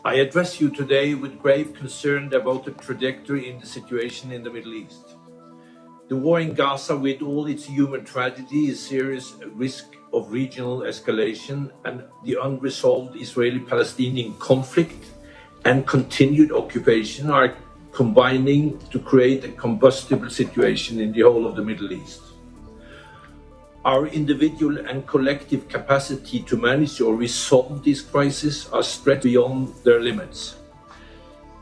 I address you today with grave concern about the trajectory in the situation in the Middle East. The war in Gaza, with all its human tragedy, is serious risk of regional escalation, and the unresolved Israeli-Palestinian conflict and continued occupation are combining to create a combustible situation in the whole of the Middle East. Our individual and collective capacity to manage or resolve this crisis are stretched beyond their limits.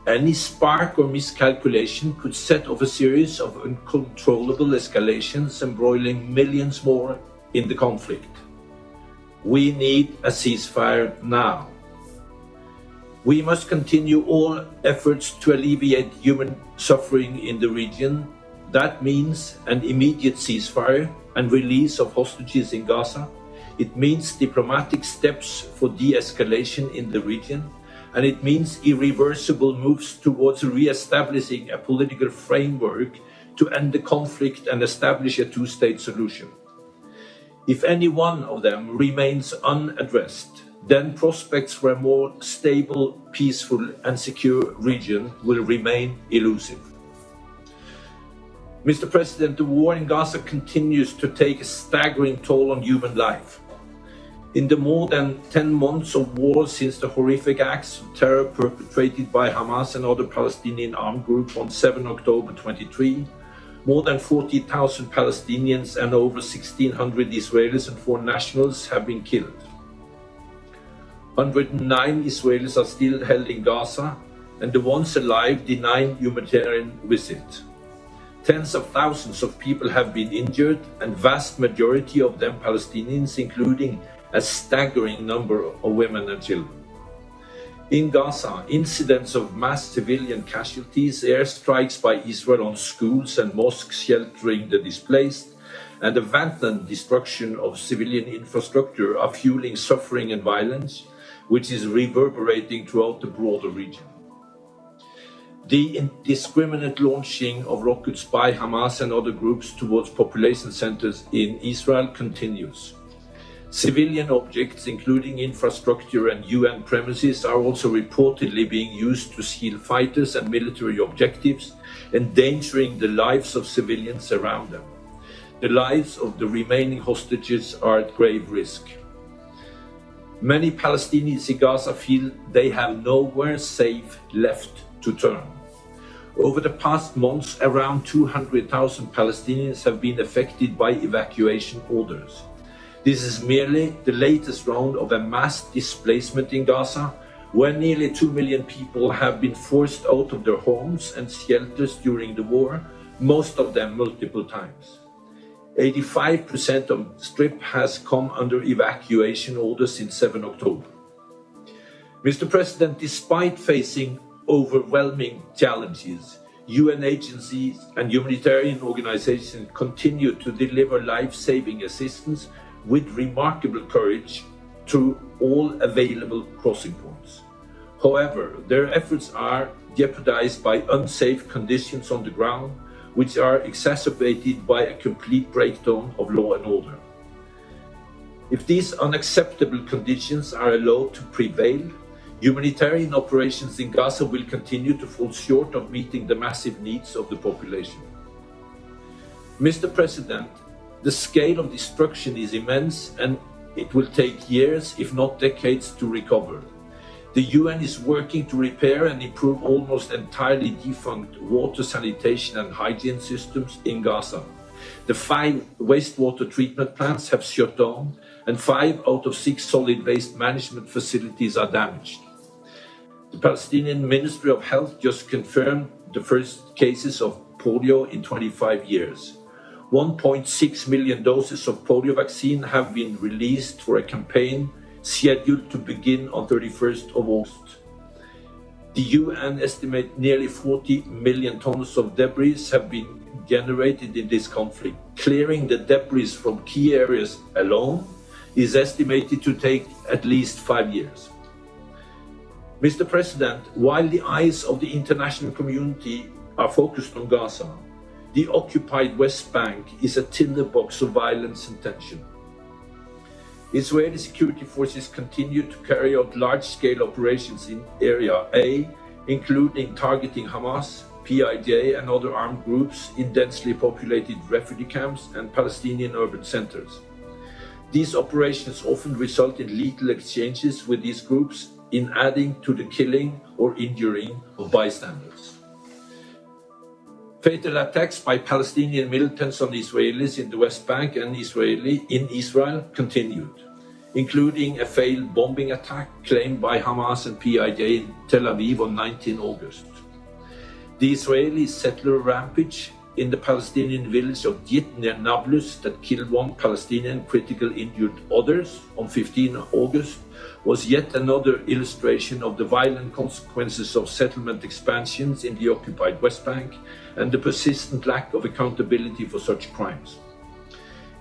Any spark or miscalculation could set off a series of uncontrollable escalations, embroiling millions more in the conflict. We need a ceasefire now. We must continue all efforts to alleviate human suffering in the region. That means an immediate ceasefire and release of hostages in Gaza. It means diplomatic steps for de-escalation in the region. And it means irreversible moves towards re-establishing a political framework to end the conflict and establish a two-state solution. If any one of them remains unaddressed, then prospects for a more stable, peaceful and secure region will remain elusive. Mr. President, the war in Gaza continues to take a staggering toll on human life. In the more than 10 months of war since the horrific acts of terror perpetrated by Hamas and other Palestinian armed groups on 7 October 23, more than 40,000 Palestinians and over 1,600 Israelis and foreign nationals have been killed. 109 Israelis are still held in Gaza, and the ones alive denied humanitarian visit. Tens of thousands of people have been injured, and vast majority of them Palestinians, including a staggering number of women and children. In Gaza, incidents of mass civilian casualties, airstrikes by Israel on schools and mosques sheltering the displaced, and the wanton destruction of civilian infrastructure are fueling suffering and violence, which is reverberating throughout the broader region. The indiscriminate launching of rockets by Hamas and other groups towards population centers in Israel continues. Civilian objects, including infrastructure and UN premises, are also reportedly being used to shield fighters and military objectives, endangering the lives of civilians around them. The lives of the remaining hostages are at grave risk. Many Palestinians in Gaza feel they have nowhere safe left to turn. Over the past months, around 200,000 Palestinians have been affected by evacuation orders. This is merely the latest round of a mass displacement in Gaza, where nearly 2 million people have been forced out of their homes and shelters during the war, most of them multiple times. 85% of the Strip has come under evacuation orders since 7 October. Mr. President, despite facing overwhelming challenges, UN agencies and humanitarian organizations continue to deliver life-saving assistance with remarkable courage through all available crossing points. However, their efforts are jeopardized by unsafe conditions on the ground, which are exacerbated by a complete breakdown of law and order. If these unacceptable conditions are allowed to prevail, humanitarian operations in Gaza will continue to fall short of meeting the massive needs of the population. Mr. President, the scale of destruction is immense, and it will take years, if not decades, to recover. The UN is working to repair and improve almost entirely defunct water, sanitation and hygiene systems in Gaza. The 5 wastewater treatment plants have shut down, and 5 out of 6 solid waste management facilities are damaged. The Palestinian Ministry of Health just confirmed the first cases of polio in 25 years. 1.6 million doses of polio vaccine have been released for a campaign scheduled to begin on 31st of August. The UN estimates nearly 40 million tons of debris have been generated in this conflict. Clearing the debris from key areas alone is estimated to take at least 5 years. Mr. President, while the eyes of the international community are focused on Gaza, the occupied West Bank is a tinderbox of violence and tension. Israeli security forces continue to carry out large-scale operations in Area A, including targeting Hamas, PIJ and other armed groups in densely populated refugee camps and Palestinian urban centers. These operations often result in lethal exchanges with these groups, in adding to the killing or injuring of bystanders. Fatal attacks by Palestinian militants on Israelis in the West Bank and in Israel continued, including a failed bombing attack claimed by Hamas and PIJ in Tel Aviv on 19 August. The Israeli settler rampage in the Palestinian village of Yit near Nablus that killed one Palestinian, critically injured others on 15 August was yet another illustration of the violent consequences of settlement expansions in the occupied West Bank and the persistent lack of accountability for such crimes.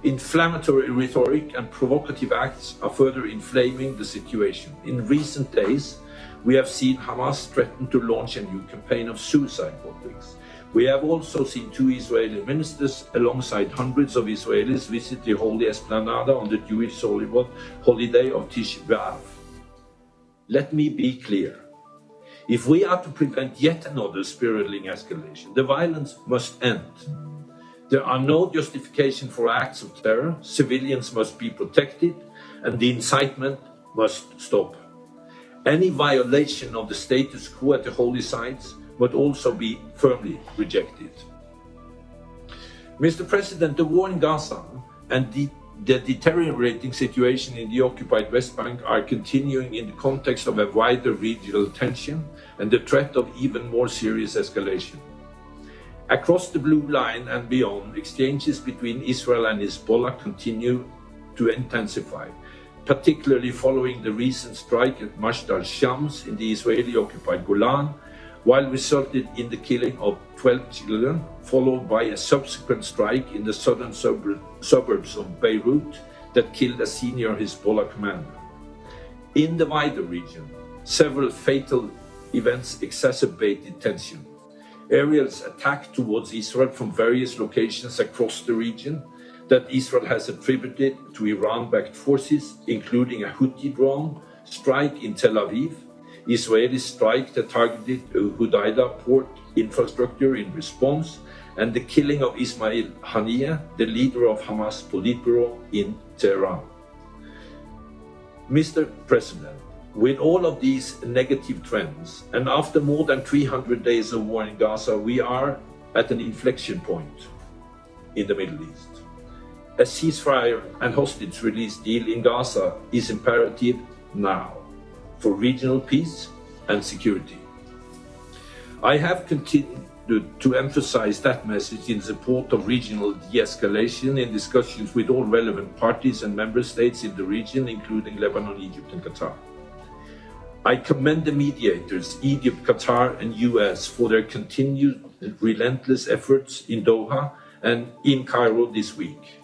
Inflammatory rhetoric and provocative acts are further inflaming the situation. In recent days, we have seen Hamas threaten to launch a new campaign of suicide bombings. We have also seen two Israeli ministers, alongside hundreds of Israelis, visit the Holy Esplanade on the Jewish holiday of Tish B'Av. Let me be clear. If we are to prevent yet another spiraling escalation, the violence must end. There are no justification for acts of terror, civilians must be protected, and the incitement must stop. Any violation of the status quo at the holy sites must also be firmly rejected. Mr. President, the war in Gaza and the deteriorating situation in the occupied West Bank are continuing in the context of a wider regional tension and the threat of even more serious escalation. Across the Blue Line and beyond, exchanges between Israel and Hezbollah continue to intensify, particularly following the recent strike at Mashd al-Shams in the Israeli-occupied Golan, while resulted in the killing of 12 children, followed by a subsequent strike in the southern suburbs of Beirut that killed a senior Hezbollah commander. In the wider region, several fatal events exacerbated tension. Aerial attacks towards Israel from various locations across the region that Israel has attributed to Iran-backed forces, including a Houthi drone strike in Tel Aviv, Israeli strike that targeted Hudaydah port infrastructure in response, and the killing of Ismail Haniyeh, the leader of Hamas Politburo in Tehran. Mr. President, with all of these negative trends, and after more than 300 days of war in Gaza, we are at an inflection point in the Middle East. A ceasefire and hostage release deal in Gaza is imperative now for regional peace and security. I have continued to emphasize that message in support of regional de-escalation in discussions with all relevant parties and member states in the region, including Lebanon, Egypt, and Qatar. I commend the mediators, Egypt, Qatar, and US, for their continued relentless efforts in Doha and in Cairo this week.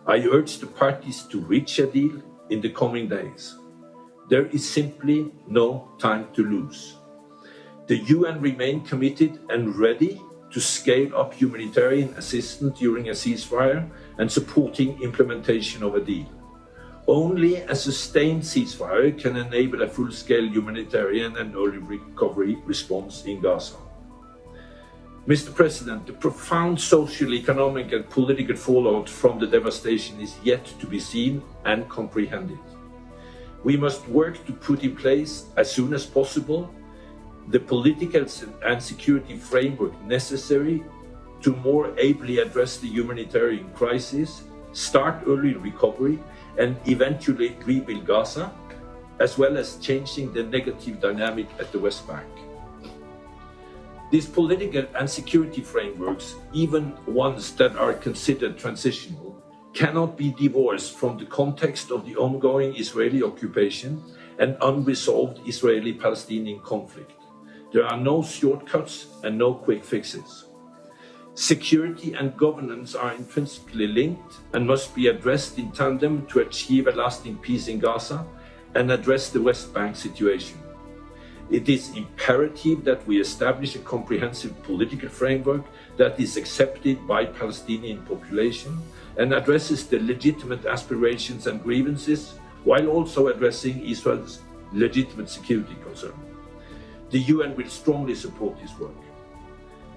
I urge the parties to reach a deal in the coming days. There is simply no time to lose. The UN remain committed and ready to scale up humanitarian assistance during a ceasefire and supporting implementation of a deal. Only a sustained ceasefire can enable a full-scale humanitarian and early recovery response in Gaza. Mr. President, the profound social, economic, and political fallout from the devastation is yet to be seen and comprehended. We must work to put in place, as soon as possible, the political and security framework necessary to more ably address the humanitarian crisis, start early recovery, and eventually rebuild Gaza, as well as changing the negative dynamic at the West Bank. These political and security frameworks, even ones that are considered transitional, cannot be divorced from the context of the ongoing Israeli occupation and unresolved Israeli-Palestinian conflict. There are no shortcuts and no quick fixes. Security and governance are intrinsically linked and must be addressed in tandem to achieve a lasting peace in Gaza and address the West Bank situation. It is imperative that we establish a comprehensive political framework that is accepted by Palestinian population and addresses the legitimate aspirations and grievances while also addressing Israel's legitimate security concern. The UN will strongly support this work.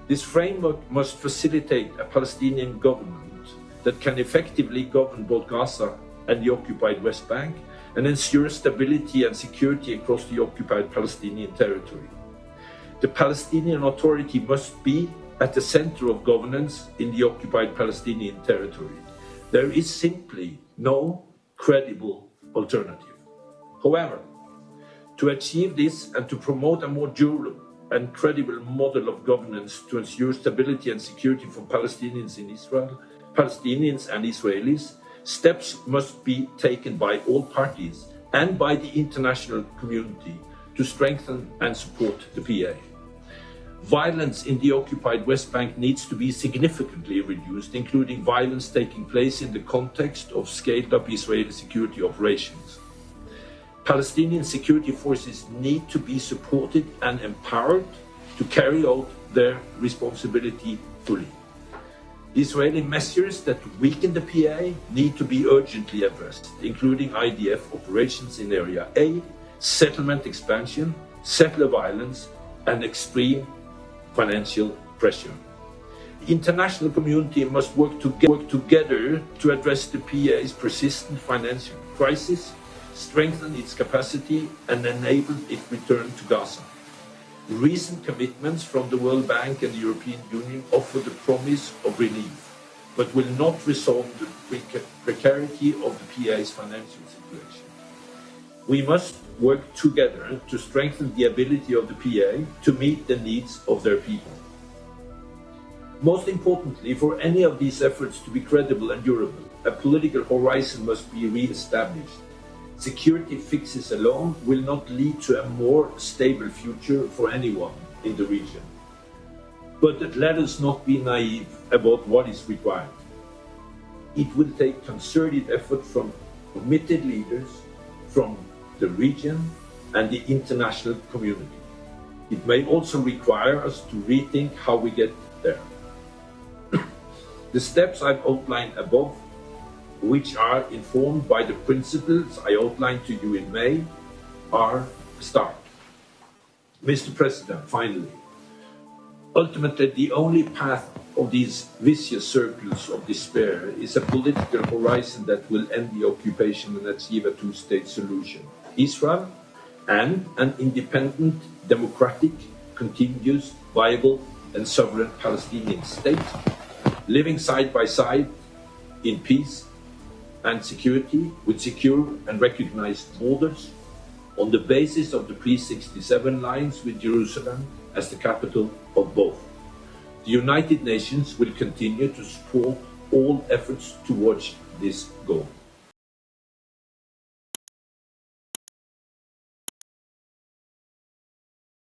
This framework must facilitate a Palestinian government that can effectively govern both Gaza and the occupied West Bank and ensure stability and security across the occupied Palestinian territory. The Palestinian Authority must be at the center of governance in the occupied Palestinian territory. There is simply no credible alternative. However, to achieve this and to promote a more durable and credible model of governance to ensure stability and security for Palestinians in Israel, Palestinians and Israelis, steps must be taken by all parties and by the international community to strengthen and support the PA. Violence in the occupied West Bank needs to be significantly reduced, including violence taking place in the context of scaled-up Israeli security operations. Palestinian security forces need to be supported and empowered to carry out their responsibility fully. Israeli measures that weaken the PA need to be urgently addressed, including IDF operations in Area A, settlement expansion, settler violence, and extreme financial pressure. The international community must work together to address the PA's persistent financial crisis, strengthen its capacity, and enable its return to Gaza. Recent commitments from the World Bank and the European Union offer the promise of relief, but will not resolve the precarity of the PA's financial situation. We must work together to strengthen the ability of the PA to meet the needs of their people. Most importantly, for any of these efforts to be credible and durable, a political horizon must be re-established. Security fixes alone will not lead to a more stable future for anyone in the region. But let us not be naive about what is required. It will take concerted effort from committed leaders, from the region and the international community. It may also require us to rethink how we get there. The steps I've outlined above, which are informed by the principles I outlined to you in May, are a start. Mr. President, finally, ultimately the only path of these vicious circles of despair is a political horizon that will end the occupation and achieve a two-state solution. Israel and an independent, democratic, continuous, viable and sovereign Palestinian state, living side by side in peace and security with secure and recognized borders on the basis of the pre-67 lines with Jerusalem as the capital of both. The United Nations will continue to support all efforts towards this goal.